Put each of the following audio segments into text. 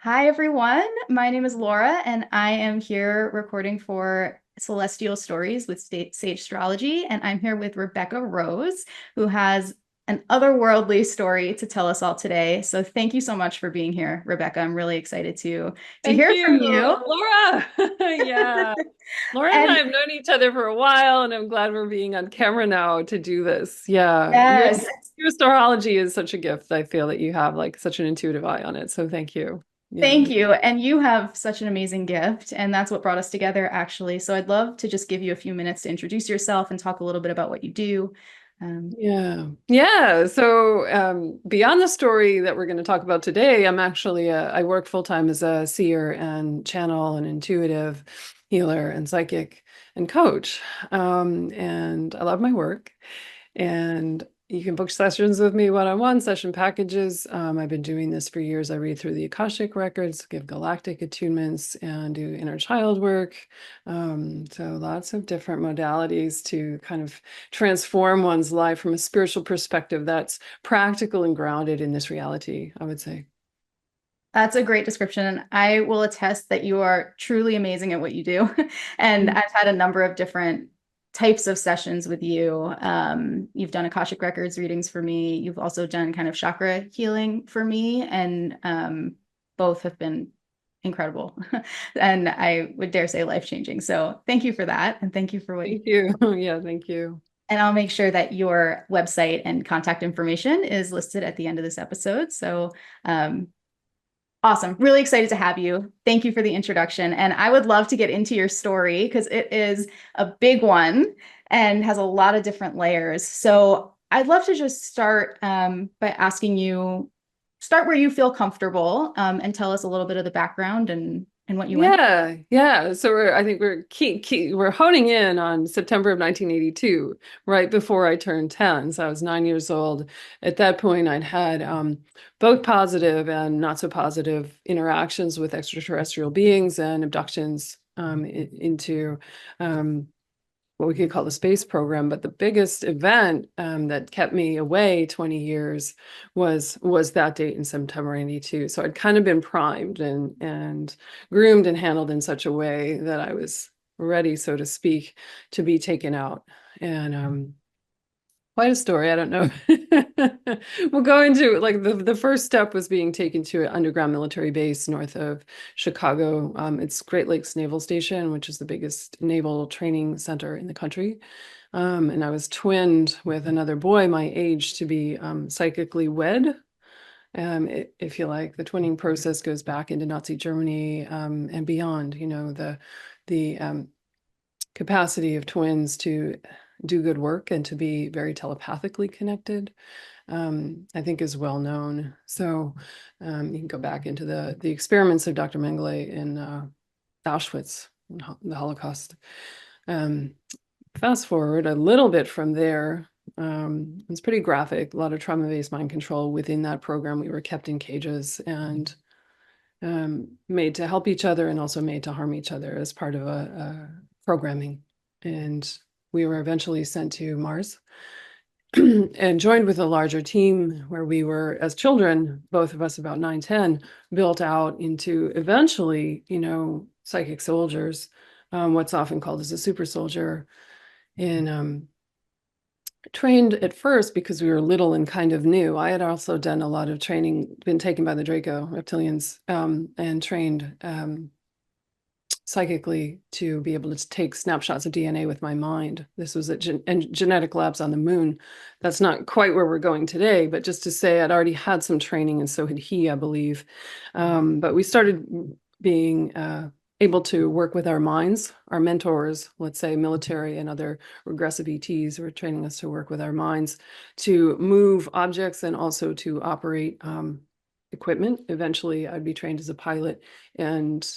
Hi, everyone. My name is Laura, and I am here recording for Celestial Stories with Sage Astrology. And I'm here with Rebecca Rose, who has an otherworldly story to tell us all today. So thank you so much for being here, Rebecca. I'm really excited to Thank hear you, from you. Laura. Yeah. Laura and I And have known each other for a while, and I'm glad we're being on camera now to do this. Yeah. yes, Your astrology is such a gift. I feel that you have like such an intuitive eye on it. So thank you. Yeah. thank you. And you have such an amazing gift, and that's what brought us together, actually. So I'd love to just give you a few minutes to introduce yourself and talk a little bit about what you do. Um, Yeah. Yeah. So beyond the story that we're going to talk about today, I work full time as a seer and channel and intuitive healer and psychic and coach. And I love my work. And you can book sessions with me one-on-one, session packages. I've been doing this for years. I read through the Akashic records, give galactic attunements, and do inner child work. So lots of different modalities to kind of transform one's life from a spiritual perspective that's practical and grounded in this reality, I would say. That's a great description. And I will attest that you are truly amazing at what you do. And Mm. I've had a number of different types of sessions with you. You've done Akashic Records readings for me. You've also done kind of chakra healing for me. And both have been incredible. And I would dare say life-changing. So thank you for that. And thank you for what you Thank you. Yeah, thank you. and I'll make sure that your website and contact information is listed at the end of this episode. So um, awesome. Really excited to have you. Thank you for the introduction. And I would love to get into your story because it is a big one and has a lot of different layers. So I'd love to just start by asking you, start where you feel comfortable and tell us a little bit of the background and what you went Yeah, yeah. So I think we're honing in on September of 1982, right before I turned 10. So I was 9 years old. At that point, I'd had both positive and not so positive interactions with extraterrestrial beings and abductions into um, what we could call the space program. But the biggest event that kept me away 20 years was that date in September 92. So I'd kind of been primed and groomed and handled in such a way that I was ready, so to speak, to be taken out. And quite a story. I don't know. We'll go into like the first step was being taken to an underground military base north of Chicago. It's Great Lakes Naval Station, which is the biggest naval training center in the country. And I was twinned with another boy my age to be psychically wed. If you like, the twinning process goes back into Nazi Germany and beyond. You know, the capacity of twins to do good work and to be very telepathically connected, I think is well known. So you can go back into the experiments of Dr. Mengele in Auschwitz, the Holocaust. Um, Fast forward a little bit from there. It's pretty graphic, a lot of trauma-based mind control within that program. We were kept in cages and made to help each other and also made to harm each other as part of a programming. And we were eventually sent to Mars and joined with a larger team where we were, as children, both of us about 9, 10, built out into eventually, psychic soldiers, what's often called as a super soldier. And trained at first because we were little and kind of new. I had also done a lot of training, been taken by the Draco reptilians, and trained psychically to be able to take snapshots of DNA with my mind. This was at genetic labs on the moon. That's not quite where we're going today, but just to say I'd already had some training, and so had he, I believe. But we started being able to work with our minds. Our mentors, let's say military and other regressive ETs, were training us to work with our minds to move objects and also to operate equipment. Eventually, I'd be trained as a pilot and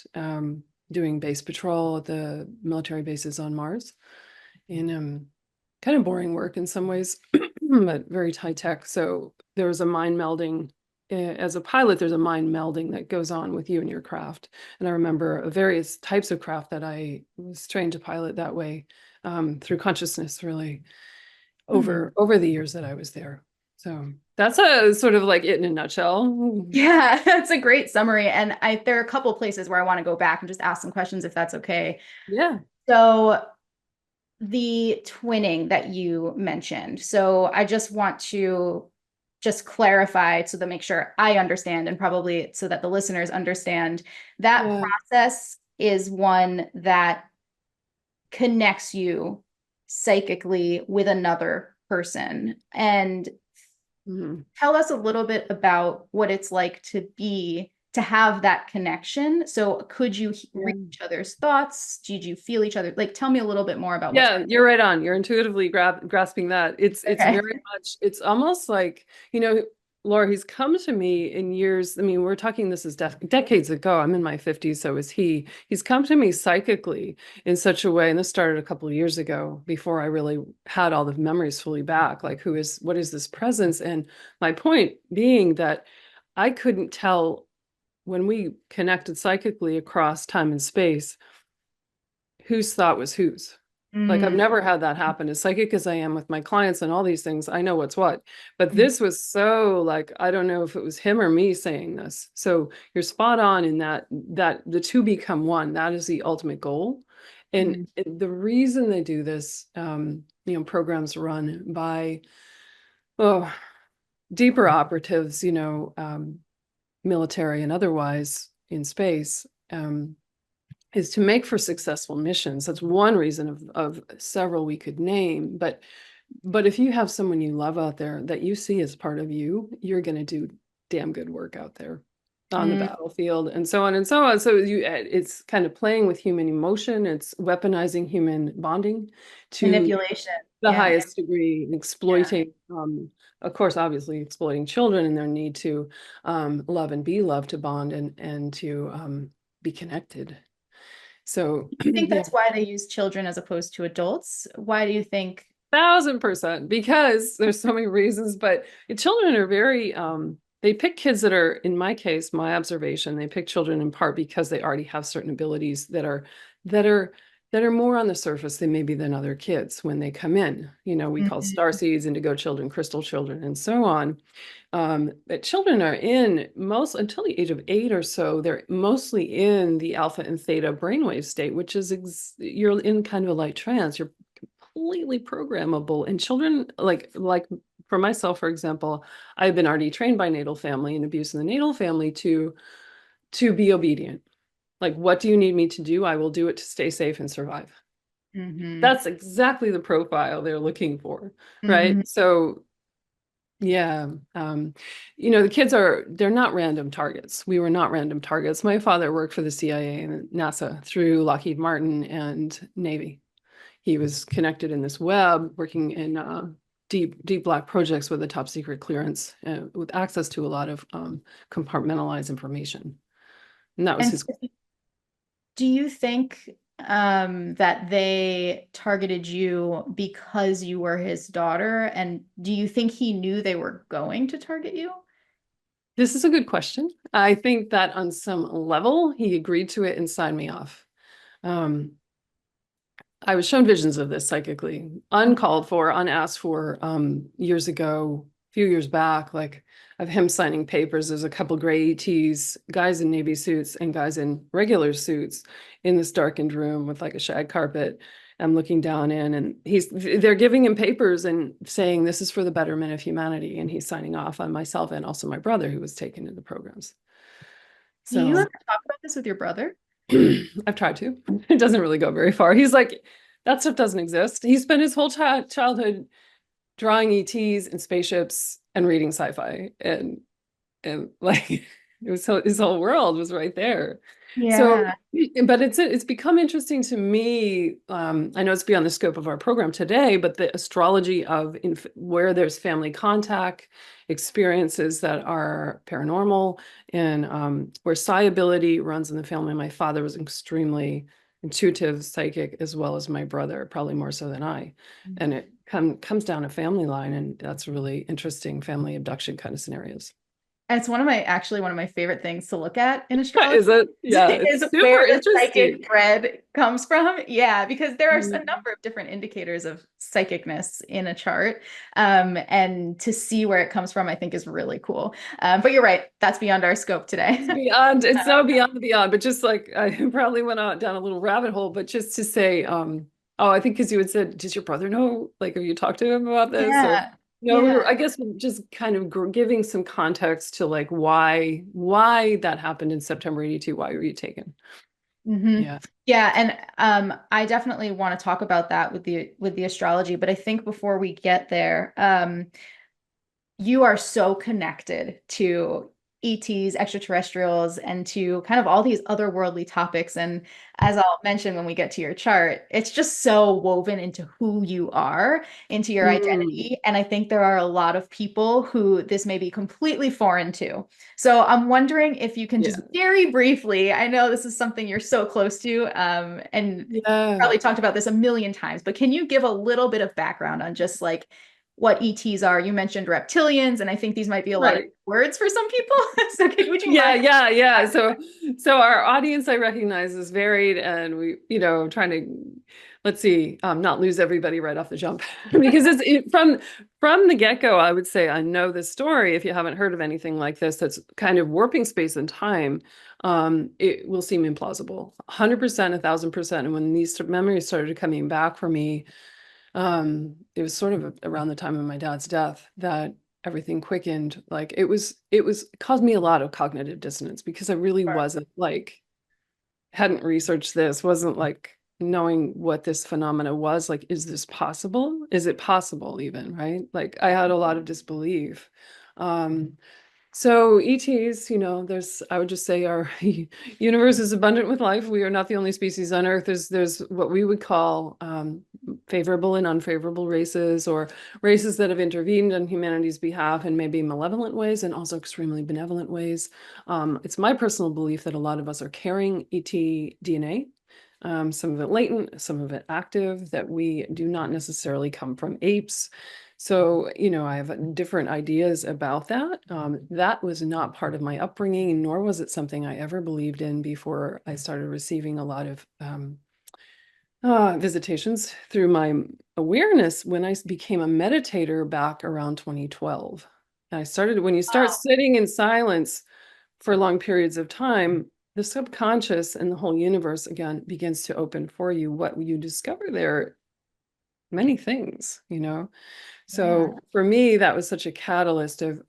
doing base patrol at the military bases on Mars. And kind of boring work in some ways, but very high tech. So there was a mind melding. As a pilot, there's a mind melding that goes on with you and your craft. And I remember various types of craft that I was trained to pilot that way through consciousness, really, on. over the years that I was there. So that's a sort of like it in a nutshell. Yeah, that's a great summary. And there are a couple places where I want to go back and just ask some questions if that's okay. Yeah. So the twinning that you mentioned. So I just want to just clarify so that make sure I understand and probably so that the listeners understand that Yeah. process is one that connects you psychically with another person. And Mhm. tell us a little bit about what it's like to have that connection. So could you read Yeah. each other's thoughts? Did you feel each other? Like, tell me a little bit more about what's Yeah, you're right on. You're intuitively grasping that. It's okay. very much, it's almost like, Laura, he's come to me in years. I mean, we're talking, this is decades ago. I'm in my 50s, so is he. He's come to me psychically in such a way, and this started a couple of years ago before I really had all the memories fully back. Like, what is this presence? And my point being that I couldn't tell when we connected psychically across time and space whose thought was whose. Like I've Mm, never had that happen. As psychic as I am with my clients and all these things, I know what's what. But mm, this was so like, I don't know if it was him or me saying this. So you're spot on in that the two become one. That is the ultimate goal. And mm, the reason they do this, programs run by oh deeper operatives, military and otherwise in space. Is to make for successful missions. That's one reason of several we could name. But if you have someone you love out there that you see as part of you, you're going to do damn good work out there on the mm. battlefield and so on and so on. So it's kind of playing with human emotion. It's weaponizing human bonding to Manipulation. the Yeah. highest degree, and Yeah. exploiting, of course, obviously exploiting children and their need to love and be loved, to bond and to be connected. So I think yeah, that's why they use children as opposed to adults. Why do you think? 1000%, because there's so many reasons, but children are very, they pick kids that are, in my case, my observation, they pick children in part because they already have certain abilities that are, that are more on the surface than maybe than other kids when they come in. We call Mhm, starseeds, indigo children, crystal children, and so on. But children are in most until the age of 8 or so, they're mostly in the alpha and theta brainwave state, which is you're in kind of a light trance. You're completely programmable. And children, like for myself, for example, I've been already trained by natal family and abuse in the natal family to be obedient. Like, what do you need me to do? I will do it to stay safe and survive. mhm, That's exactly the profile they're looking for, right? mhm. So yeah. The kids they're not random targets. We were not random targets. My father worked for the CIA and NASA through Lockheed Martin and Navy. He was connected in this web, working in deep black projects with a top secret clearance, with access to a lot of compartmentalized information. And that was And his. do you think that they targeted you because you were his daughter? And do you think he knew they were going to target you? This is a good question. I think that on some level, he agreed to it and signed me off. Um, I was shown visions of this psychically, uncalled for, unasked for, years ago, a few years back, like of him signing papers. There's a couple gray ETs, guys in navy suits and guys in regular suits in this darkened room with like a shag carpet. I'm looking down in, and they're giving him papers and saying this is for the betterment of humanity, and he's signing off on myself and also my brother who was taken into programs. Do you So ever talk about this with your brother? I've tried to. It doesn't really go very far. He's like, that stuff doesn't exist. He spent his whole childhood drawing ETs and spaceships and reading sci-fi, and like it was his whole world was right there. So, Yeah. but it's become interesting to me. I know it's beyond the scope of our program today, but the astrology of where there's family contact, experiences that are paranormal, and where psi ability runs in the family. My father was extremely intuitive, psychic, as well as my brother, probably more so than I. And Mhm. it comes down a family line, and that's really interesting family abduction kind of scenarios. It's actually one of my favorite things to look at in astrology Is it? Yeah, it's is super where the interesting. psychic thread comes from. Yeah, because there are a Mm. number of different indicators of psychicness in a chart. And to see where it comes from, I think is really cool. But you're right, that's beyond our scope today. It's beyond, it's so beyond the beyond, but just like I probably went out down a little rabbit hole, but just to say, oh, I think because you had said, does your brother know? Like, have you talked to him about this? Or Yeah. we Yeah. I guess just kind of giving some context to like why that happened in September 82. Why were you taken? Yeah. Yeah, and I definitely want to talk about that with the astrology, but I think before we get there, you are so connected to ETs, extraterrestrials, and to kind of all these otherworldly topics. And as I'll mention when we get to your chart, it's just so woven into who you are, into your Mm, identity. And I think there are a lot of people who this may be completely foreign to. So I'm wondering if you can just yeah. very briefly, I know this is something you're so close to, and Yeah. probably talked about this a million times, but can you give a little bit of background on just like what ETs are? You mentioned reptilians, and I think these might be a lot of Right. words for some people. So would you Yeah, mind? yeah, yeah. So our audience I recognize is varied and we, trying to let's see, not lose everybody right off the jump. Because from the get-go, I would say I know this story. If you haven't heard of anything like this, that's kind of warping space and time, it will seem implausible. 100%, 1000%. And when these memories started coming back for me, it was sort of around the time of my dad's death that everything quickened. Like it caused me a lot of cognitive dissonance because I really wasn't like, hadn't researched this, wasn't like knowing what this phenomena was. Like, is this possible? Is it possible even, right? Like I had a lot of disbelief. Um, so ETs, I would just say our universe is abundant with life. We are not the only species on Earth. There's what we would call favorable and unfavorable races, or races that have intervened on humanity's behalf in maybe malevolent ways and also extremely benevolent ways. It's my personal belief that a lot of us are carrying ET DNA. Some of it latent, some of it active, that we do not necessarily come from apes. So, I have different ideas about that. That was not part of my upbringing, nor was it something I ever believed in before I started receiving a lot of visitations through my awareness when I became a meditator back around 2012. And when you start Wow. sitting in silence for long periods of time, the subconscious and the whole universe again begins to open for you. What you discover there, many things. Yeah. So for me, that was such a catalyst of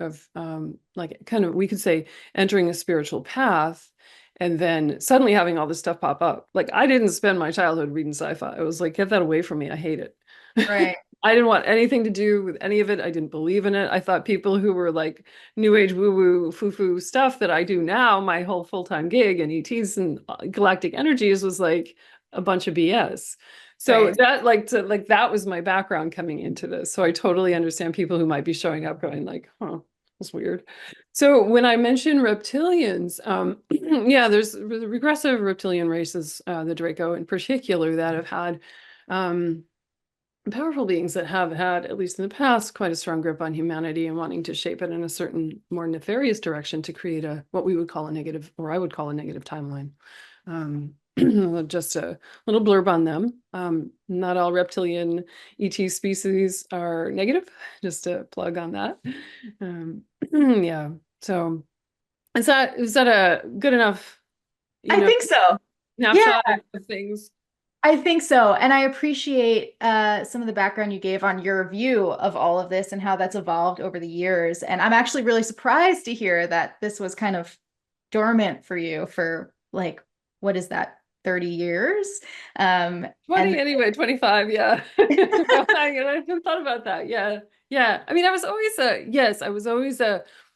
like kind of, we could say, entering a spiritual path and then suddenly having all this stuff pop up. Like I didn't spend my childhood reading sci-fi. I was like, get that away from me. I hate it. Right. I didn't want anything to do with any of it. I didn't believe in it. I thought people who were like new age woo-woo foo-foo stuff that I do now, my whole full-time gig and ETs and galactic energies was like a bunch of BS. So Right. that was my background coming into this. So I totally understand people who might be showing up going like, huh, that's weird. So when I mention reptilians, yeah, there's the regressive reptilian races, the Draco in particular, that have had powerful beings that have had, at least in the past, quite a strong grip on humanity and wanting to shape it in a certain more nefarious direction to create what we would call a negative, or I would call a negative timeline. Just a little blurb on them. Not all reptilian ET species are negative, just a plug on that. Yeah. So is that a good enough, I think so. Yeah, snapshot of things? I think so. And I appreciate some of the background you gave on your view of all of this and how that's evolved over the years. And I'm actually really surprised to hear that this was kind of dormant for you for like, what is that, 30 years? And 20 anyway, 25, yeah. I haven't thought about that. Yeah. Yeah. I mean, I was always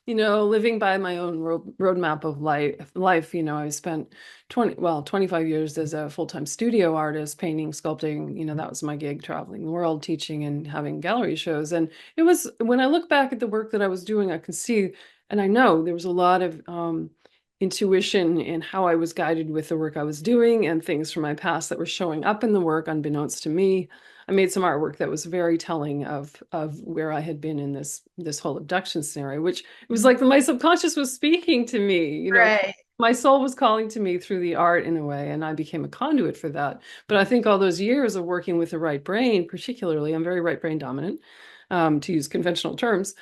living by my own roadmap of life. I spent 25 years as a full-time studio artist, painting, sculpting. That was my gig, traveling the world, teaching and having gallery shows. And it was, when I look back at the work that I was doing, I can see, and I know there was a lot of, intuition in how I was guided with the work I was doing and things from my past that were showing up in the work unbeknownst to me. I made some artwork that was very telling of where I had been in this whole abduction scenario, which it was like my subconscious was speaking to me, Right. my soul was calling to me through the art in a way, and I became a conduit for that. But I think all those years of working with the right brain, particularly, I'm very right brain dominant, to use conventional terms,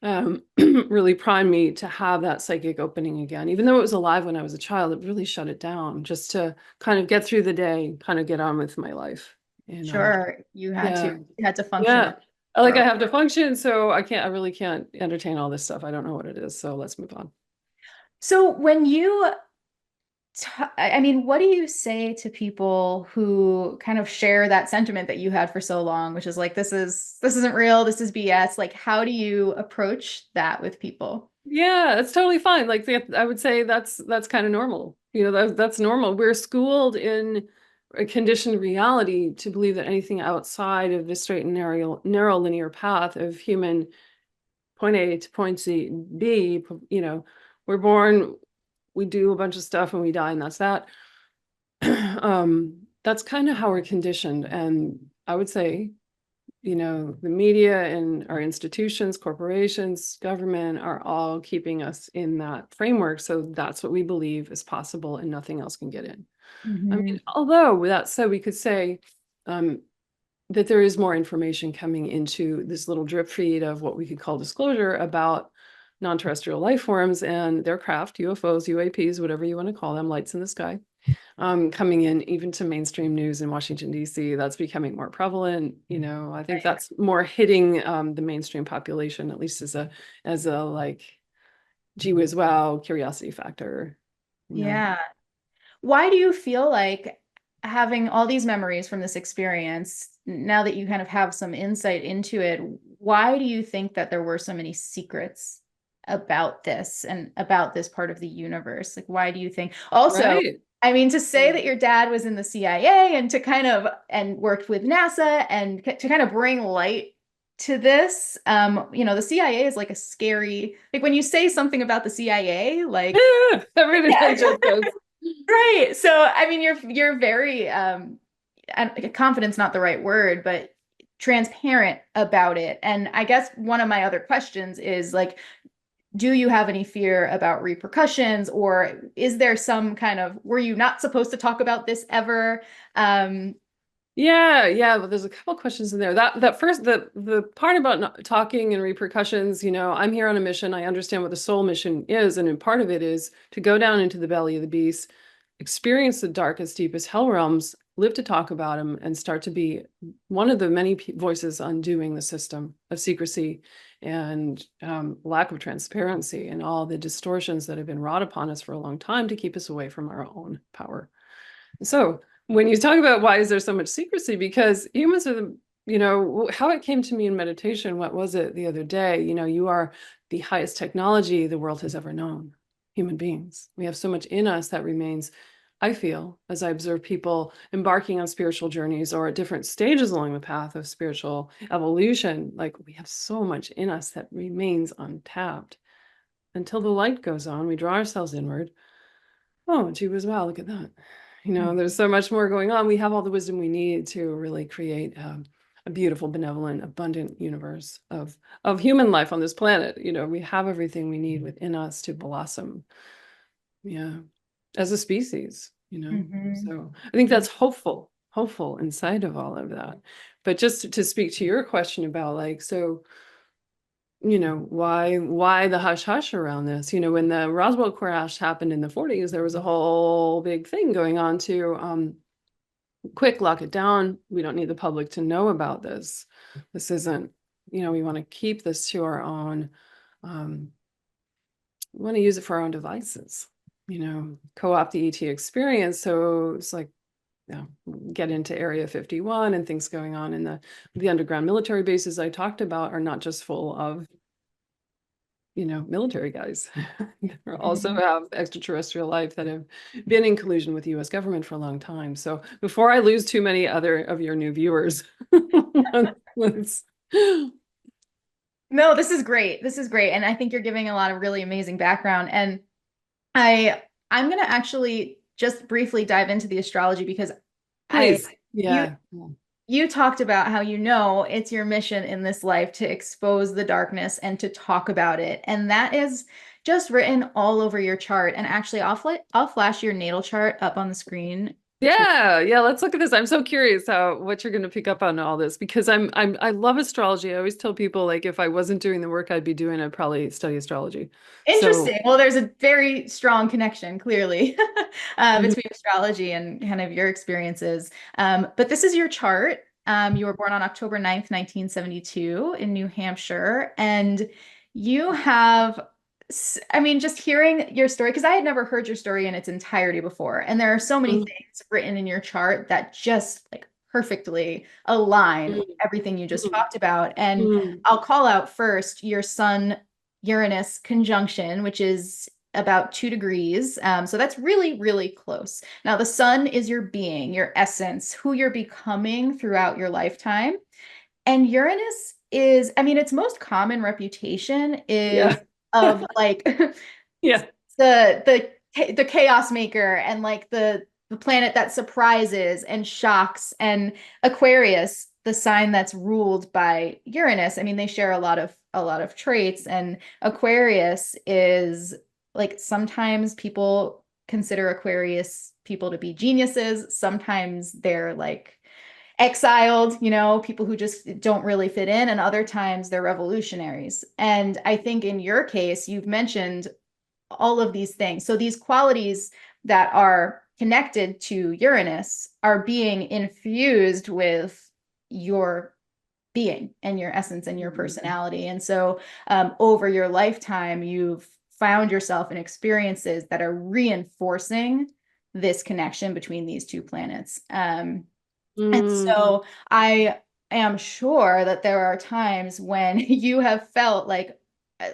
really primed me to have that psychic opening again. Even though it was alive when I was a child, it really shut it down just to kind of get through the day, kind of get on with my life. Sure. Yeah, You had to function. yeah. I have to function, so I really can't entertain all this stuff. I don't know what it is, so let's move on. So when you I mean, what do you say to people who kind of share that sentiment that you had for so long, which is like, this isn't real, this is BS. Like, how do you approach that with people? Yeah, it's totally fine. Like I would say that's kind of normal. That's normal. We're schooled in a conditioned reality to believe that anything outside of the straight and narrow linear path of human point A to point B, we're born, we do a bunch of stuff and we die, and that's that. That's kind of how we're conditioned. And I would say, the media and our institutions, corporations, government are all keeping us in that framework. So that's what we believe is possible and nothing else can get in. I Mhm. mean, although with that said, we could say that there is more information coming into this little drip feed of what we could call disclosure about non-terrestrial life forms and their craft, UFOs, UAPs, whatever you want to call them, lights in the sky, coming in even to mainstream news in Washington, D.C. That's becoming more prevalent. I think that's more hitting the mainstream population, at least as a like, gee whiz, wow, curiosity factor. Yeah. Why do you feel like having all these memories from this experience, now that you kind of have some insight into it, why do you think that there were so many secrets about this and about this part of the universe? Like, why do you think? Also, Right. I mean, to say that your dad was in the CIA and to kind of and worked with NASA and to kind of bring light to this, the CIA is like a scary, like when you say something about the CIA, like, Everything yeah. just goes. Right. So, I mean, you're very confidence not the right word, but transparent about it. And I guess one of my other questions is like, do you have any fear about repercussions, or is there some kind of, were you not supposed to talk about this ever? Yeah, but there's a couple questions in there. That first, the part about not talking and repercussions, I'm here on a mission. I understand what the soul mission is, and in part of it is to go down into the belly of the beast, experience the darkest, deepest hell realms, live to talk about them, and start to be one of the many voices undoing the system of secrecy and lack of transparency and all the distortions that have been wrought upon us for a long time to keep us away from our own power. So when you talk about why is there so much secrecy, because humans are how it came to me in meditation, what was it the other day? You are the highest technology the world has ever known, human beings. We have so much in us that remains, I feel, as I observe people embarking on spiritual journeys or at different stages along the path of spiritual evolution, like we have so much in us that remains untapped. Until the light goes on, we draw ourselves inward. Oh, gee whiz, wow, look at that. There's so much more going on. We have all the wisdom we need to really create a beautiful, benevolent, abundant universe of human life on this planet. We have everything we need within us to blossom, yeah, as a species, Mhm. So I think that's hopeful inside of all of that. But just to speak to your question about like, so why the hush hush around this? When the Roswell crash happened in the 40s, there was a whole big thing going on to quick, lock it down. We don't need the public to know about this. This isn't, we want to keep this to our own. We want to use it for our own devices, co-opt the ET experience. So it's like, get into Area 51 and things going on in the underground military bases I talked about are not just full of military guys also Mhm. have extraterrestrial life that have been in collusion with the US government for a long time. So before I lose too many other of your new viewers, let's... No, this is great. This is great. And I think you're giving a lot of really amazing background. And I'm gonna actually just briefly dive into the astrology because I Please. you Yeah. you talked about how it's your mission in this life to expose the darkness and to talk about it. And that is just written all over your chart. And actually, I'll flash your natal chart up on the screen. Yeah, yeah, let's look at this. I'm so curious how what you're going to pick up on all this because I love astrology. I always tell people like if I wasn't doing the work I'd be doing, I'd probably study astrology. So, Interesting. Well, there's a very strong connection, clearly, mhm, between astrology and kind of your experiences. But this is your chart. You were born on October 9th, 1972 in New Hampshire. And you have, I mean, just hearing your story, because I had never heard your story in its entirety before. And there are so many mhm, things written in your chart that just like perfectly align with everything you just mhm, talked about. And mhm, I'll call out first your sun Uranus conjunction, which is about 2 degrees. So that's really, really close. Now, the sun is your being, your essence, who you're becoming throughout your lifetime. And Uranus is, I mean, its most common reputation is yeah, of like yeah. the chaos maker and like the planet that surprises and shocks. And Aquarius, the sign that's ruled by Uranus, I mean, they share a lot of traits. And Aquarius is like sometimes people consider Aquarius people to be geniuses. Sometimes they're like exiled, people who just don't really fit in, and other times they're revolutionaries. And I think in your case, you've mentioned all of these things. So these qualities that are connected to Uranus are being infused with your being and your essence and your Mhm. personality. And so over your lifetime, you've found yourself in experiences that are reinforcing this connection between these two planets. And Mm, so I am sure that there are times when you have felt uh,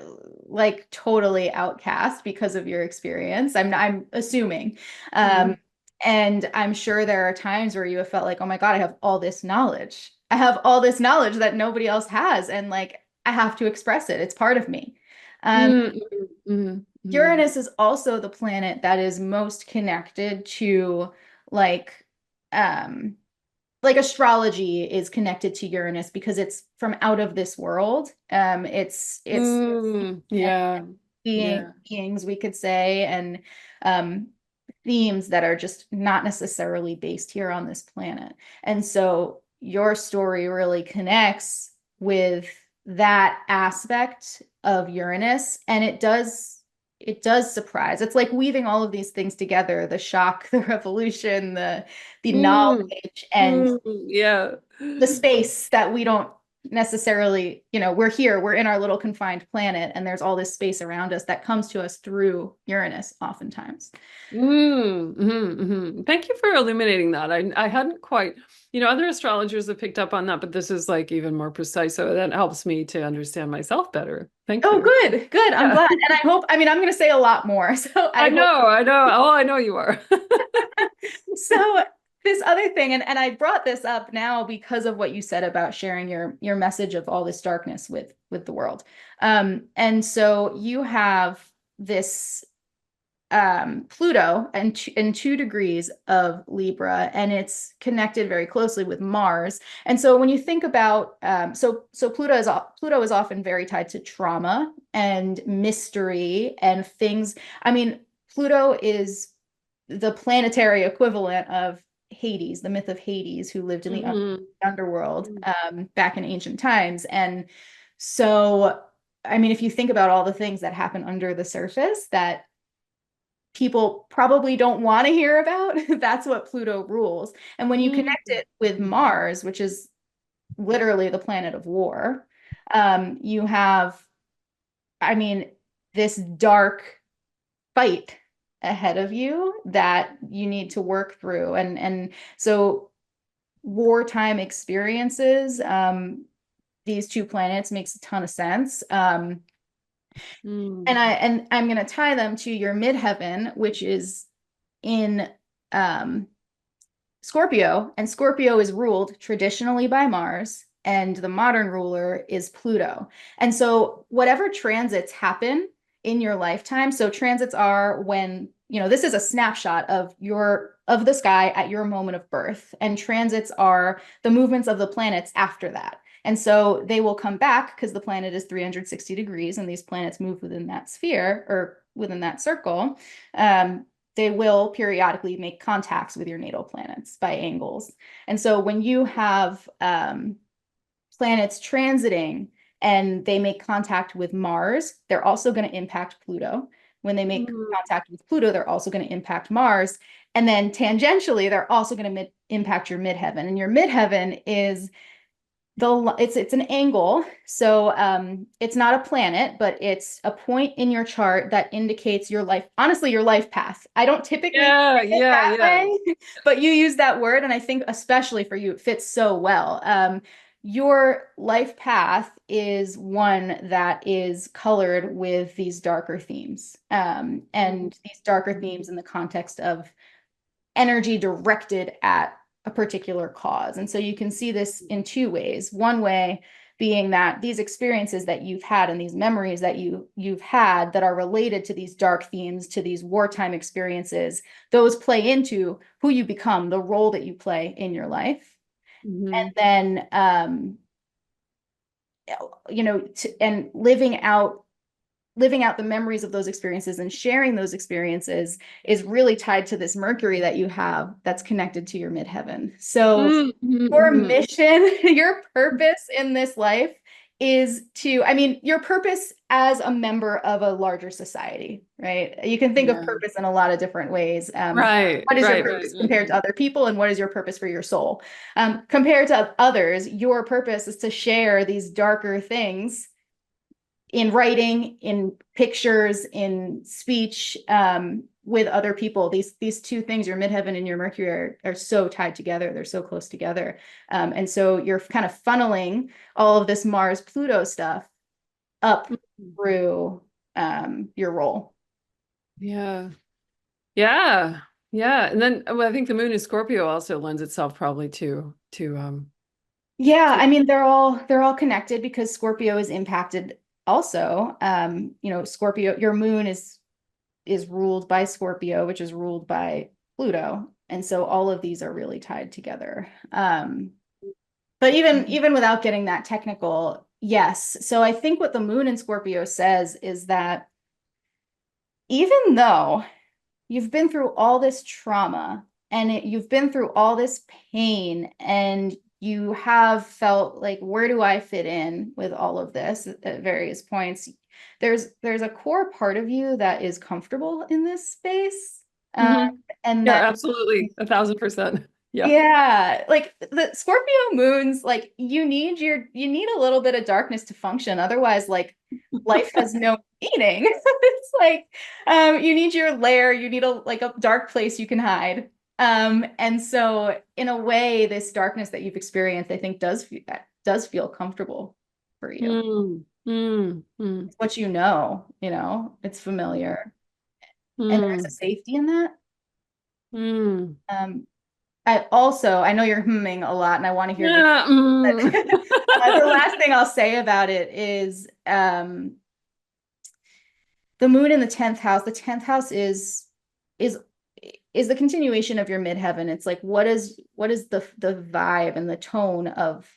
like totally outcast because of your experience. I'm assuming. Um, mhm. and I'm sure there are times where you have felt like, oh my God, I have all this knowledge. I have all this knowledge that nobody else has, and like I have to express it. It's part of me. Um, Mm, mm, mm, mm. Uranus is also the planet that is most connected to like um astrology is connected to Uranus because it's from out of this world. It's Yeah, yeah. beings we could say, and um, themes that are just not necessarily based here on this planet. And so your story really connects with that aspect of Uranus, and it does surprise. It's like weaving all of these things together, the shock, the revolution, the Mm, knowledge, and yeah. the space that we don't necessarily, we're here, we're in our little confined planet, and there's all this space around us that comes to us through Uranus oftentimes. Thank you for illuminating that. I hadn't quite, other astrologers have picked up on that, but this is like even more precise. So that helps me to understand myself better. Thank Oh, you. good, good. I'm Yeah. glad. And I mean, I'm going to say a lot more. So I I hope. know, I know. Oh, I know you are. So this other thing, and I brought this up now because of what you said about sharing your message of all this darkness with the world. And so you have this Pluto and 2 degrees of Libra, and it's connected very closely with Mars. And so when you think about so Pluto is often very tied to trauma and mystery and things. I mean, Pluto is the planetary equivalent of Hades, the myth of Hades, who lived in the Mhm. underworld back in ancient times. And so, I mean, if you think about all the things that happen under the surface that people probably don't want to hear about, that's what Pluto rules. And when you connect Mhm. it with Mars, which is literally the planet of war, you have, I mean, this dark fight ahead of you that you need to work through. And so wartime experiences, these two planets makes a ton of sense. Mm. And I'm going to tie them to your midheaven, which is in um, Scorpio, and Scorpio is ruled traditionally by Mars, and the modern ruler is Pluto. And so, whatever transits happen in your lifetime, so transits are when this is a snapshot of the sky at your moment of birth, and transits are the movements of the planets after that. And so they will come back because the planet is 360 degrees and these planets move within that sphere or within that circle. They will periodically make contacts with your natal planets by angles. And so when you have planets transiting and they make contact with Mars, they're also going to impact Pluto. When they make contact with Pluto, they're also going to impact Mars. And then tangentially, they're also going to impact your midheaven. And your midheaven is it's an angle. So it's not a planet, but it's a point in your chart that indicates your life, honestly, your life path. I don't typically say it that way, but you use that word. And I think especially for you, it fits so well. Your life path is one that is colored with these darker themes. And these darker themes in the context of energy directed at a particular cause. And so you can see this in two ways. One way being that these experiences that you've had and these memories that you've had that are related to these dark themes, to these wartime experiences, those play into who you become, the role that you play in your life. And then and living out the memories of those experiences and sharing those experiences is really tied to this Mercury that you have that's connected to your midheaven. So your mission, your purpose in this life is your purpose as a member of a larger society, right? You can think of purpose in a lot of different ways. What is your purpose compared to other people, and what is your purpose for your soul? Compared to others, your purpose is to share these darker things in writing, in pictures, in speech, with other people. These two things, your midheaven and your Mercury, are so tied together. They're so close together. And so you're kind of funneling all of this Mars Pluto stuff up through your role. Yeah. Yeah. And then I think the moon in Scorpio also lends itself probably to they're all connected because Scorpio is impacted also. Scorpio, your moon is ruled by Scorpio, which is ruled by Pluto. And so all of these are really tied together. But even without getting that technical, yes. So I think what the moon in Scorpio says is that even though you've been through all this trauma and you've been through all this pain and you have felt like, where do I fit in with all of this at various points? There's a core part of you that is comfortable in this space. And that absolutely 1,000%. Yeah, like the Scorpio moons, like you need a little bit of darkness to function. Otherwise, like life has no meaning. It's like you need your lair, you need a dark place you can hide. And so in a way, this darkness that you've experienced, I think does feel comfortable for you. It's what it's familiar. And there's a safety in that. I know you're humming a lot and I want to hear the last thing I'll say about it is the moon in the 10th house. The 10th house is the continuation of your midheaven. It's like, what is the vibe and the tone of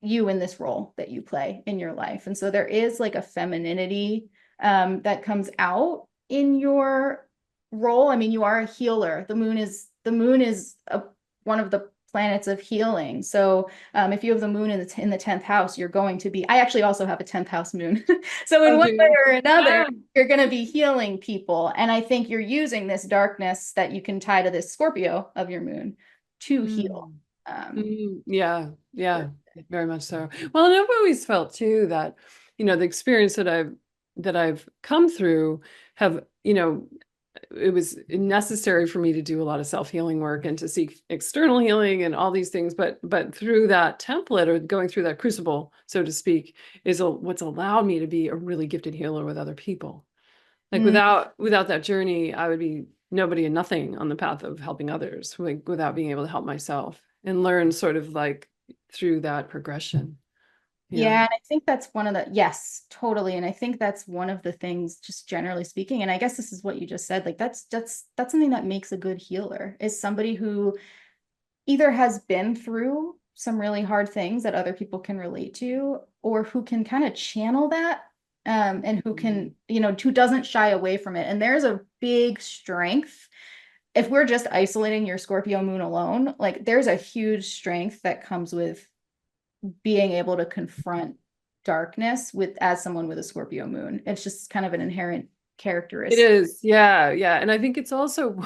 you in this role that you play in your life? And so there is like a femininity that comes out in your role. I mean, you are a healer. The moon is one of the planets of healing. So if you have the moon in the 10th house, you're going to be, I actually also have a 10th house moon. So in one way or another, you're going to be healing people. And I think you're using this darkness that you can tie to this Scorpio of your moon to heal. Very much so. Well, and I've always felt too that, the experience that I've come through have, it was necessary for me to do a lot of self-healing work and to seek external healing and all these things. But through that template or going through that crucible, so to speak, is what's allowed me to be a really gifted healer with other people. Like without that journey, I would be nobody and nothing on the path of helping others, like without being able to help myself and learn sort of like through that progression. Yeah. Yeah, and I think that's one of the, yes, totally. And I think that's one of the things, just generally speaking, and I guess this is what you just said, like that's something that makes a good healer, is somebody who either has been through some really hard things that other people can relate to, or who can kind of channel that, and who Mhm. can, who doesn't shy away from it. And there's a big strength. If we're just isolating your Scorpio moon alone, like there's a huge strength that comes with being able to confront darkness with, as someone with a Scorpio moon. It's just kind of an inherent It characteristic. is, yeah, yeah. And I think it's also,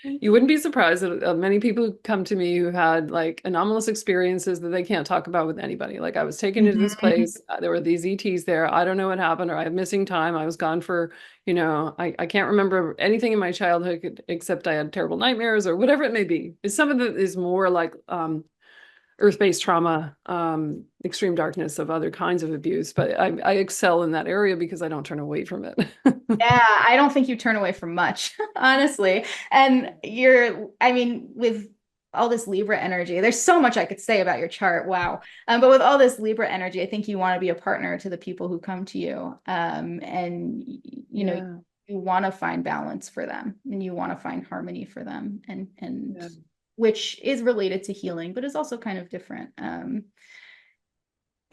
you wouldn't be surprised that many people who come to me who had like anomalous experiences that they can't talk about with anybody. Like I was taken to this Mhm. place, there were these ETs there. I don't know what happened, or I have missing time. I was gone for, I can't remember anything in my childhood except I had terrible nightmares or whatever it may be. Some of it is more like earth-based trauma, extreme darkness of other kinds of abuse, but I excel in that area because I don't turn away from it. Yeah, I don't think you turn away from much, honestly. And I mean, with all this Libra energy, there's so much I could say about your chart. Wow. But with all this Libra energy, I think you want to be a partner to the people who come to you. And Yeah, you want to find balance for them, and you want to find harmony for them, and yeah. which is related to healing, but is also kind of different.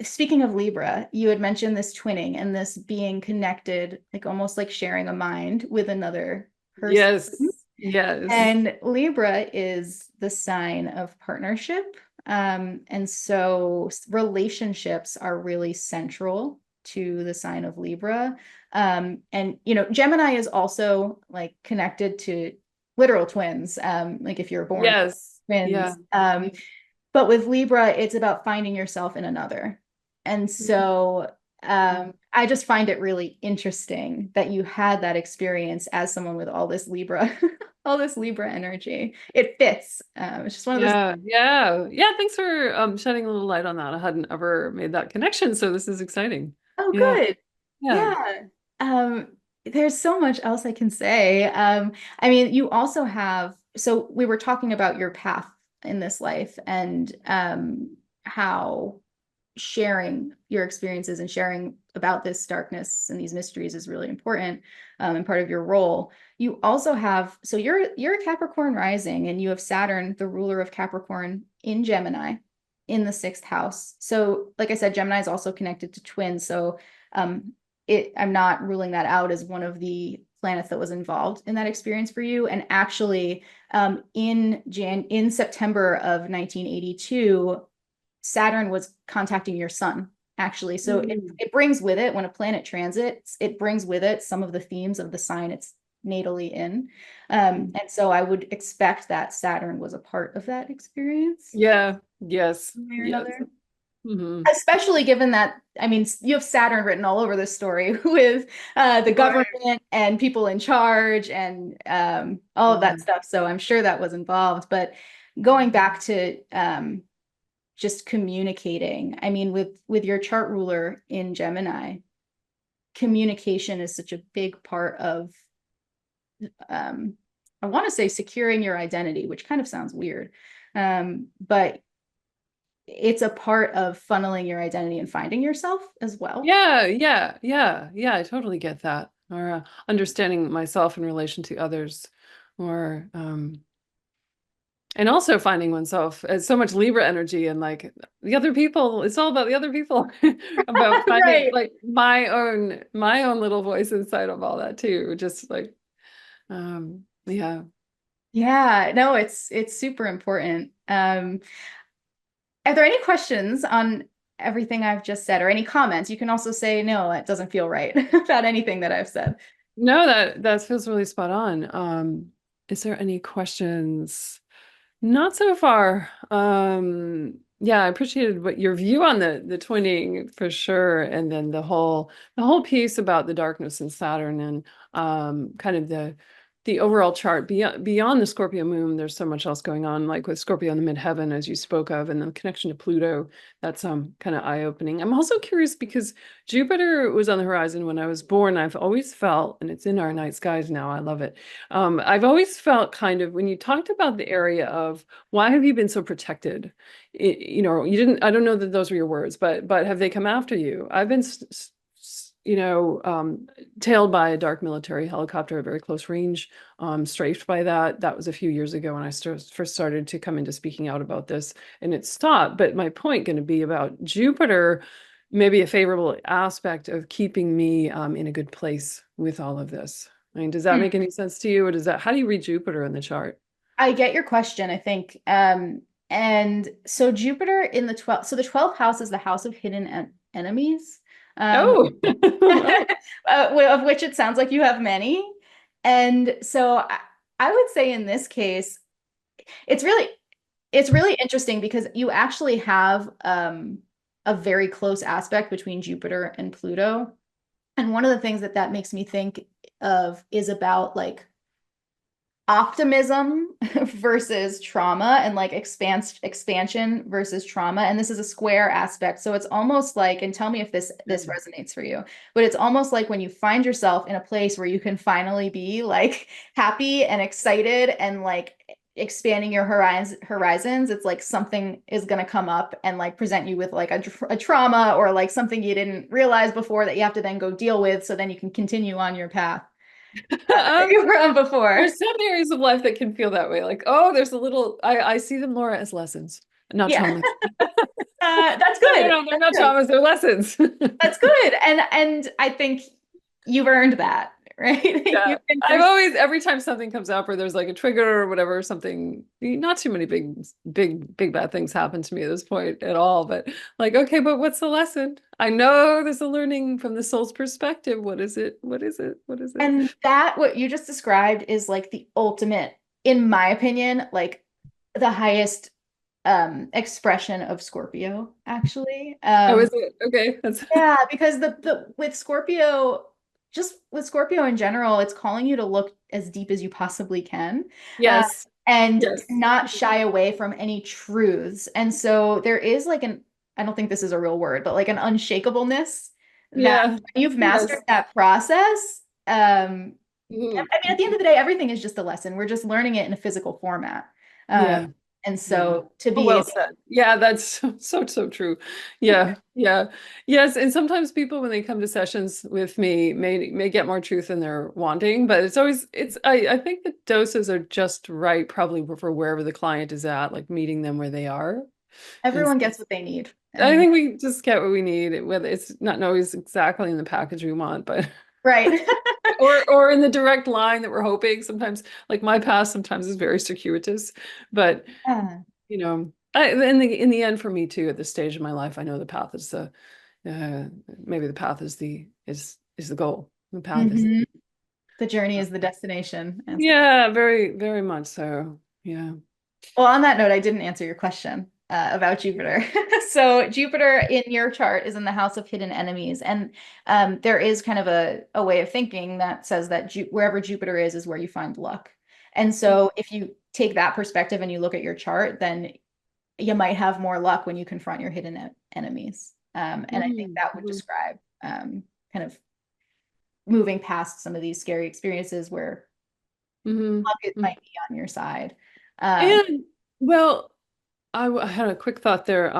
Speaking of Libra, you had mentioned this twinning and this being connected, like almost like sharing a mind with another person. Yes, yes. And Libra is the sign of partnership. And so relationships are really central to the sign of Libra. And Gemini is also like connected to literal twins. Like if you're born Yes. Yeah. twins. But with Libra, it's about finding yourself in another. And so I just find it really interesting that you had that experience as someone with all this Libra, all this Libra energy. It fits. It's just one of those. Yeah. Yeah. Yeah. Thanks for shedding a little light on that. I hadn't ever made that connection, so this is exciting. Oh, Yeah. good. Yeah. Yeah. There's so much else I can say. I mean, you also have, so we were talking about your path in this life, and how sharing your experiences and sharing about this darkness and these mysteries is really important, and part of your role. You also have, so you're a Capricorn rising, and you have Saturn, the ruler of Capricorn, in Gemini in the sixth house. So like I said, Gemini is also connected to twins. So um, I'm not ruling that out as one of the planets that was involved in that experience for you. And actually, in September of 1982, Saturn was contacting your sun, actually. So Mhm. it brings with it, when a planet transits, it brings with it some of the themes of the sign it's natally in. And so I would expect that Saturn was a part of that experience, Yeah. Yes. one way or Yes. another. Hmm. Especially given that, I mean, you have Saturn written all over this story with the Right. government and people in charge, and all of that Mhm. stuff. So I'm sure that was involved. But going back to just communicating, I mean, with your chart ruler in Gemini, communication is such a big part of, um, I want to say, securing your identity, which kind of sounds weird. But it's a part of funneling your identity and finding yourself as well. Yeah. Yeah. Yeah. Yeah. I totally get that. Or understanding myself in relation to others, or and also finding oneself as so much Libra energy, and like the other people, it's all about the other people, about finding Right. like my own little voice inside of all that too. Just like, yeah. Yeah, no, it's super important. Are there any questions on everything I've just said, or any comments? You can also say, no, that doesn't feel right about anything that I've said. No, that feels really spot on. Is there any questions? Not so far. Yeah, I appreciated what your view on the twinning for sure, and then the whole piece about the darkness and Saturn, and kind of the overall chart beyond the Scorpio moon, there's so much else going on, like with Scorpio in the midheaven, as you spoke of, and the connection to Pluto. That's kind of eye-opening. I'm also curious because Jupiter was on the horizon when I was born. I've always felt, and it's in our night skies now, I love it. I've always felt kind of when you talked about the area of why have you been so protected? You didn't, I don't know that those were your words, but have they come after you? I've been tailed by a dark military helicopter at very close range, strafed by that. That was a few years ago when I first started to come into speaking out about this, and it stopped. But my point going to be about Jupiter, maybe a favorable aspect of keeping me in a good place with all of this. I mean, does that make any sense to you, or how do you read Jupiter in the chart? I get your question, I think. And so Jupiter in the 12th, so the 12th house is the house of hidden enemies. Um, Oh, of which it sounds like you have many. And so I would say in this case, it's really it's really interesting because you actually have a very close aspect between Jupiter and Pluto. And one of the things that that makes me think of is about like optimism versus trauma and like expansion versus trauma, and this is a square aspect, so it's almost like, and tell me if this resonates for you, but it's almost like when you find yourself in a place where you can finally be like happy and excited and like expanding your horizons, it's like something is going to come up and like present you with like a trauma or like something you didn't realize before that you have to then go deal with, so then you can continue on your path from before. There's some areas of life that can feel that way. Like, oh, there's a little, I see them, Laura, as lessons, not Yeah. traumas. That's No, good. no, they're That's not good. traumas, they're lessons. That's good. And I think you've earned that, right? Yeah. You've been I've through. always, every time something comes up or there's like a trigger or whatever, something, not too many big bad things happen to me at this point at all. But like, okay, but what's the lesson? I know there's a learning from the soul's perspective. What is it? What is it? What is it? And that what you just described is like the ultimate, in my opinion, like the highest expression of Scorpio, actually. Oh, is it? Okay. That's Yeah, because the with Scorpio, just with Scorpio in general, it's calling you to look as deep as you possibly can, uh, yes. and Yes. not shy away from any truths. And so there is like an, I don't think this is a real word, but like an unshakableness that Yeah. when you've mastered Yes. that process. I Mhm. mean, at the end of the day, everything is just a lesson. We're just learning it in a physical format. Um, Yeah. and Yeah. so to Oh, be well able, said. Yeah, that's so true. Yeah, yeah. Yes, and sometimes people when they come to sessions with me may get more truth than they're wanting, but it's always I think the doses are just right probably for wherever the client is at, like meeting them where they are. And everyone so gets what they need. I And think we just get what we need, whether it's not always exactly in the package we want, but right. or in the direct line that we're hoping. Sometimes, like my past, sometimes is very circuitous, but Yeah. in the end for me too, at this stage of my life, I know the path is uh, maybe the path is the goal. The path is Mhm. The journey is the destination. And so, yeah, very much so. Yeah. well, on that note, I didn't answer your question about Jupiter. So Jupiter in your chart is in the house of hidden enemies. And there is kind of a way of thinking that says that wherever Jupiter is where you find luck. And so if you take that perspective and you look at your chart, then you might have more luck when you confront your hidden enemies. And I think Mhm, that would mhm, describe kind of moving past some of these scary experiences where mhm, luck it mhm. might be on your side. Um, And well, I had a quick thought there.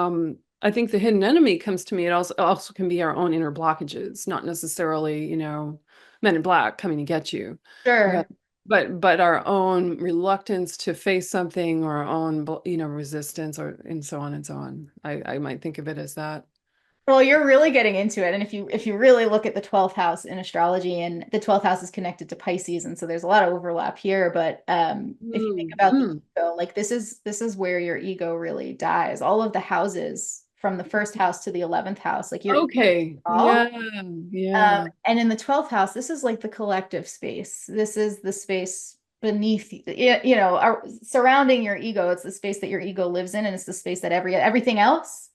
I think the hidden enemy comes to me. It also can be our own inner blockages, not necessarily, men in black coming to get you, sure. but but our own reluctance to face something or our own, resistance or and so on and so on. I might think of it as that. Well, you're really getting into it. And if you really look at the 12th house in astrology, and the 12th house is connected to Pisces, and so there's a lot of overlap here. But if you think Mm, about the mm. ego, like this is where your ego really dies. All of the houses from the first house to the 11th house, like your ego Okay. all. Yeah. Yeah. And in the 12th house, this is like the collective space. This is the space beneath, surrounding your ego. It's the space that your ego lives in, and it's the space that everything else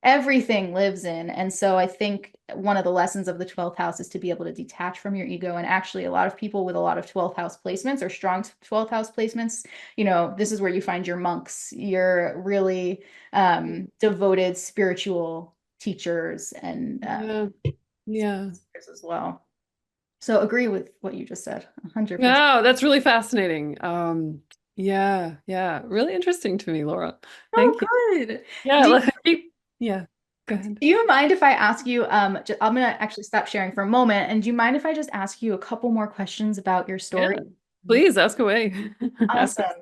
everything lives in. And so I think one of the lessons of the 12th house is to be able to detach from your ego. And actually, a lot of people with a lot of 12th house placements or strong 12th house placements, this is where you find your monks, your really devoted spiritual teachers and Yeah. Yeah. as well. So agree with what you just said, 100%. No, that's really fascinating. Yeah, yeah, really interesting to me, Laura. Oh, Thank you. good. Yeah, Do yeah, go ahead. Do you mind if I ask you, I'm gonna actually stop sharing for a moment, and do you mind if I just ask you a couple more questions about your Yeah, story? please ask away. Ask Awesome. us.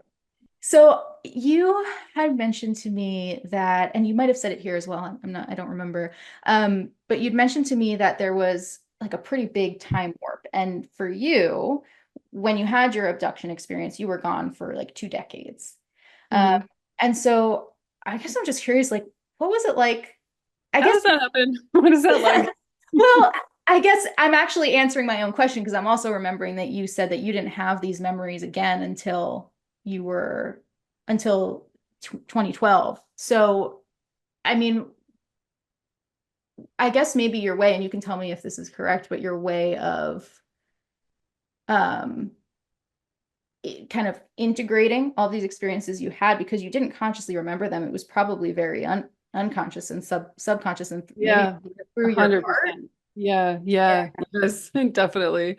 So you had mentioned to me that, and you might have said it here as well, I don't remember. But you'd mentioned to me that there was like a pretty big time warp. And for you, when you had your abduction experience, you were gone for like 2 decades. Um, Mhm. and so I guess I'm just curious, like, what was it like? I How guess does that happen? What is that like? Well, I guess I'm actually answering my own question because I'm also remembering that you said that you didn't have these memories again you were until 2012. So, I mean, I guess maybe your way, and you can tell me if this is correct, but your way of um kind of integrating all these experiences you had because you didn't consciously remember them. It was probably very unconscious and subconscious and maybe Yeah, through your heart. 100%. Yeah, yeah, yes, definitely.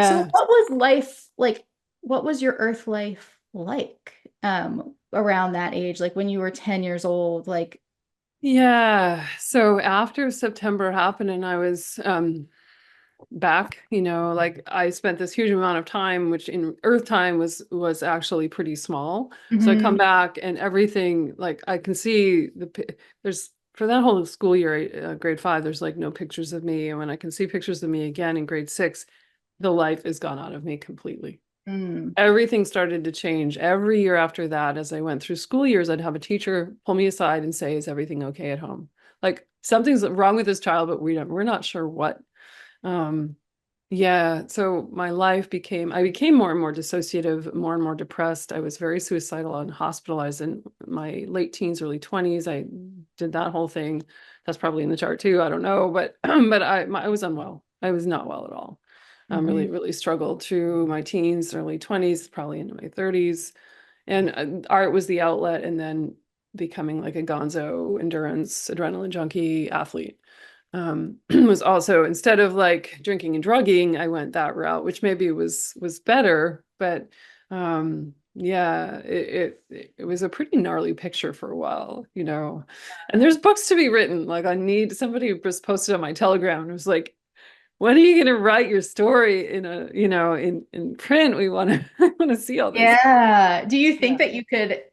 So Yeah. what was life like? What was your Earth life like around that age? Like when you were 10 years old, like Yeah. So after September happened and I was back, like I spent this huge amount of time, which in Earth time was actually pretty small. So I come mhm, back and everything, like I can see there's for that whole school year, grade 5, there's like no pictures of me. And when I can see pictures of me again in grade 6, the life is gone out of me completely. mm, Everything started to change every year after that. As I went through school years, I'd have a teacher pull me aside and say, "Is everything okay at home?" Like something's wrong with this child, but we're not sure what. Um, yeah, so I became more and more dissociative, more and more depressed. I was very suicidal and hospitalized in my late teens, early 20s. I did that whole thing. That's probably in the chart too. I don't know, but but I was unwell. I was not well at all. Really, mhm, really struggled through my teens, early 20s, probably into my 30s. And art was the outlet, and then becoming like a gonzo endurance adrenaline junkie athlete was also instead of like drinking and drugging, I went that route, which maybe was better, but yeah, it was a pretty gnarly picture for a while, And there's books to be written. Like I need somebody just posted on my Telegram and was like, when are you going to write your story in in print? We want to I want to see all this. yeah. Do you think Yeah. that you could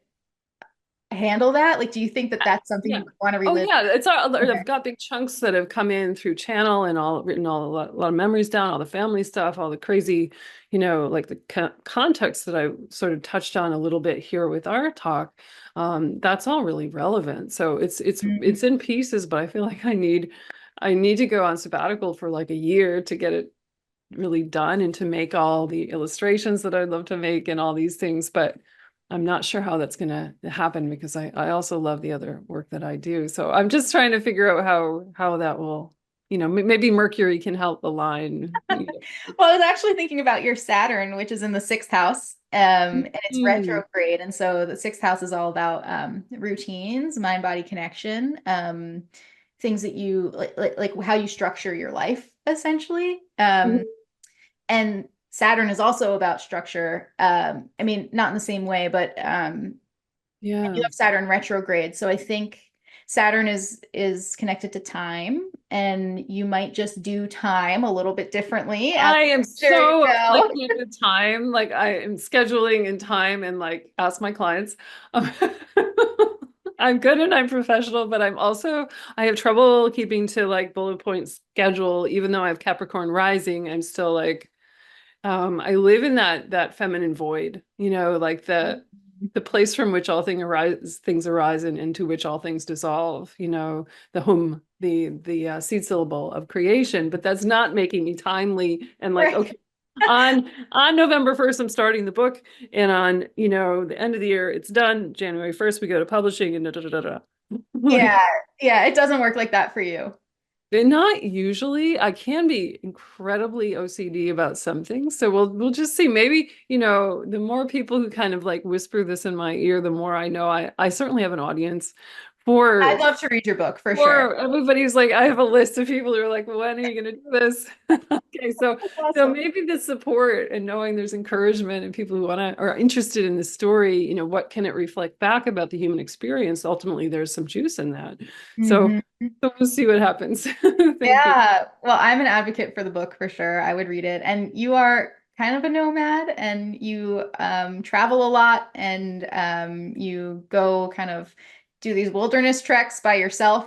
handle that? Like, do you think that that's something Yeah. you would want to Oh relive? yeah, Okay. I've got big chunks that have come in through channel and all written a lot of memories down, all the family stuff, all the crazy, like the context that I sort of touched on a little bit here with our talk. That's all really relevant. So Mhm. it's in pieces, but I feel like I need to go on sabbatical for like a year to get it really done and to make all the illustrations that I'd love to make and all these things. But I'm not sure how that's going to happen because I also love the other work that I do. So I'm just trying to figure out how that will, maybe Mercury can help align. Well, I was actually thinking about your Saturn, which is in the sixth house, and it's Mm, retrograde. And so the sixth house is all about routines, mind-body connection, things that you like how you structure your life, essentially. mhm. And Saturn is also about structure. I mean, not in the same way, but you Yeah. have Saturn retrograde. So I think Saturn is connected to time, and you might just do time a little bit differently as I am sure you so go. afflicted with time. Like I am scheduling in time and like ask my clients. Um, I'm good and I'm professional, but I have trouble keeping to like bullet point schedule, even though I have Capricorn rising, I'm still like, I live in that feminine void, like the place from which things arise and into which all things dissolve, the seed syllable of creation, but that's not making me timely and like, Right. okay, on November 1st, I'm starting the book, and on, the end of the year, it's done. January 1st, we go to publishing and da da da da. Yeah. Like, Yeah. It doesn't work like that for you. not usually. I can be incredibly OCD about some things. So we'll just see. Maybe, the more people who kind of like whisper this in my ear, the more I know I certainly have an audience I'd for love to read your book for sure. or everybody's like, I have a list of people who are like, when are you going to do this? Okay, That's so awesome. maybe the support and knowing there's encouragement and people who want to are interested in the story, what can it reflect back about the human experience? Ultimately, there's some juice in that. So, Mhm. so we'll see what happens. Thank you. Yeah. Well, I'm an advocate for the book for sure. I would read it. And you are kind of a nomad and you travel a lot and you go kind of do these wilderness treks by yourself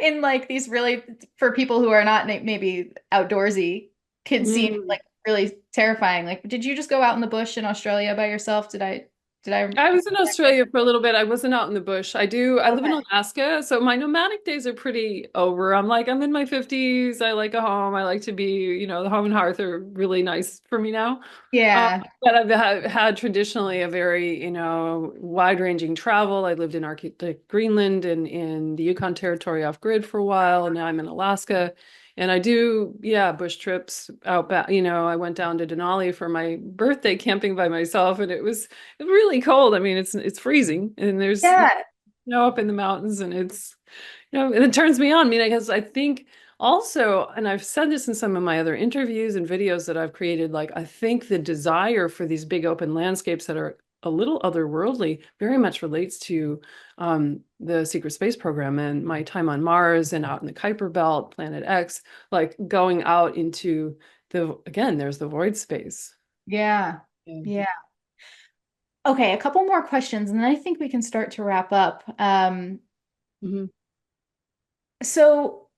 in like these really, for people who are not maybe outdoorsy, could seem Mm. like really terrifying. Like, did you just go out in the bush in Australia by yourself? Did I? I was in Australia for a little bit. I wasn't out in the bush. I live in Okay. Alaska, so my nomadic days are pretty over. I'm in my 50s. I like a home. I like to be, the home and hearth are really nice for me now. Yeah. But I've had traditionally a very, wide-ranging travel. I lived in Arctic Greenland and in the Yukon Territory off grid for a while, and now I'm in Alaska. And I do, yeah, bush trips out back. I went down to Denali for my birthday camping by myself, and it was really cold. I mean, it's freezing, and there's Yeah. snow up in the mountains, and and it turns me on. I mean, I guess I think also, and I've said this in some of my other interviews and videos that I've created, like I think the desire for these big open landscapes that are a little otherworldly very much relates to the secret space program and my time on Mars and out in the Kuiper Belt, Planet X, like going out into again, there's the void space. Yeah. Yeah. Yeah. Okay, a couple more questions, and then I think we can start to wrap up. Mhm. So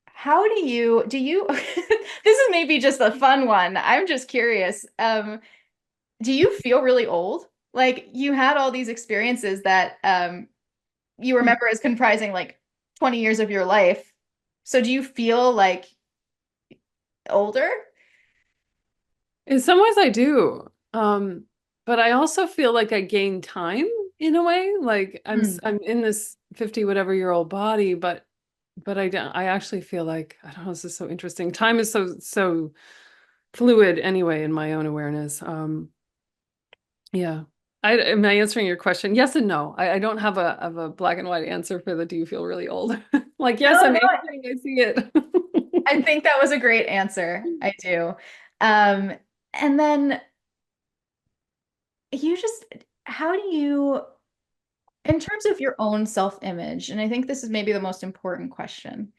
how do you this is maybe just a fun one. I'm just curious. Do you feel really old? Like you had all these experiences that you remember as comprising like 20 years of your life. So do you feel like older? In some ways I do. But I also feel like I gain time in a way. Like Hmm. I'm in this 50 whatever year old body, but I don't I actually feel like I don't know, this is so interesting. Time is so fluid anyway in my own awareness. Yeah. Am I answering your question? Yes and no. I don't have a black and white answer for the do you feel really old? Like, yes, No, I'm no, aging, I see I it. think that was a great answer. I do. Um, and then you just, how do you, in terms of your own self-image, and I think this is maybe the most important question,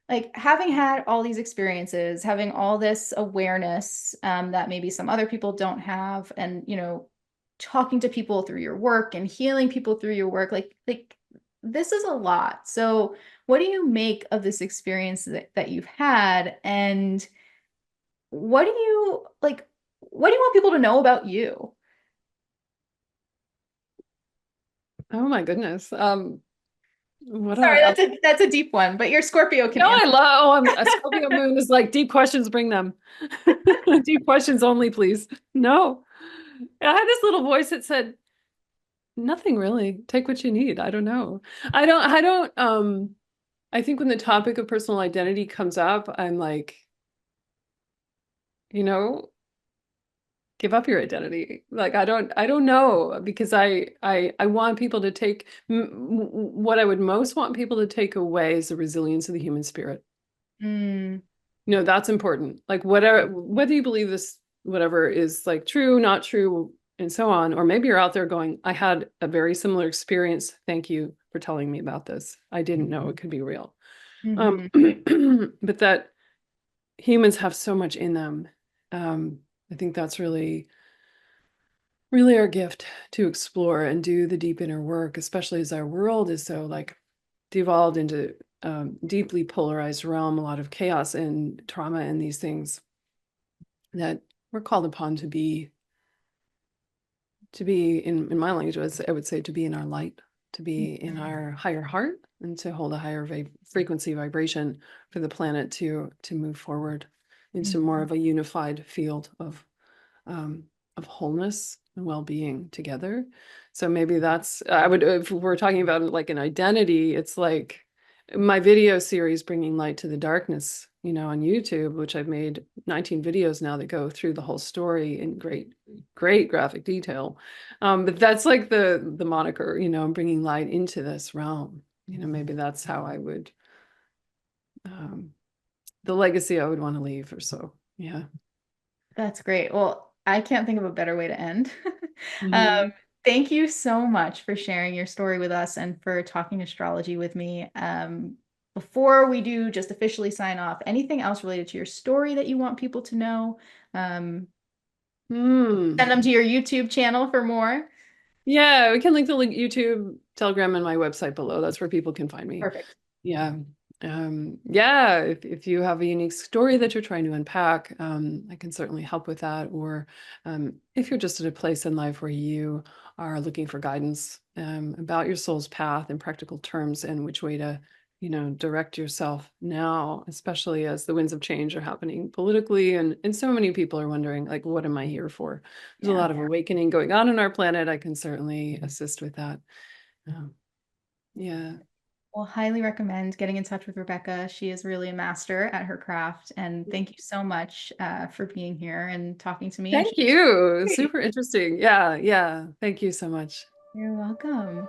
like having had all these experiences, having all this awareness that maybe some other people don't have, and talking to people through your work and healing people through your work, like this is a lot. So, what do you make of this experience that you've had, and what do you like? What do you want people to know about you? Oh my goodness. What do Sorry, I that's a deep one, but your Scorpio can No, I answer. love, oh, a Scorpio moon is like deep questions, bring them. Deep questions only, please. No. I had this little voice that said, nothing really. Take what you need. I don't know. I think when the topic of personal identity comes up, I'm like, you know, give up your identity. Like I don't know because I want people to take what I would most want people to take away is the resilience of the human spirit. Mm, No, that's important. Like whatever, whether you believe this, whatever is like true, not true, and so on, or maybe you're out there going, I had a very similar experience. Thank you for telling me about this. I didn't know it could be real. hmm. But that humans have so much in them. I think that's really our gift to explore and do the deep inner work, especially as our world is so like devolved into deeply polarized realm, a lot of chaos and trauma and these things that we're called upon to be in my language, I would say to be in our light, to be in our higher heart, and to hold a higher frequency vibration for the planet to move forward into more of a unified field um, of wholeness. and well-being together. So maybe that's, I would, if we're talking about like an identity, it's like my video series, Bringing Light to the Darkness, on YouTube, which I've made 19 videos now that go through the whole story in great, great graphic detail. But that's like the moniker, bringing light into this realm. Maybe that's how I would, um, the legacy I would want to leave or so. Yeah. That's great. Well, I can't think of a better way to end. Mhm. Thank you so much for sharing your story with us and for talking astrology with me. Before we do just officially sign off, anything else related to your story that you want people to know? Um, Hmm. Send them to your YouTube channel for more. Yeah, we can link the YouTube, Telegram, and my website below. That's where people can find me. Perfect. Yeah. Yeah, if you have a unique story that you're trying to unpack, I can certainly help with that. Or if you're just at a place in life where you are looking for guidance about your soul's path in practical terms and which way to, direct yourself now, especially as the winds of change are happening politically, and so many people are wondering, like, what am I here for? There's a Yeah. lot of awakening going on in our planet. I can certainly assist with that. Um, yeah. Well, highly recommend getting in touch with Rebecca. She is really a master at her craft. And thank you so much for being here and talking to me and Thank sharing your you. story. Super interesting. Yeah, yeah. Thank you so much. You're welcome.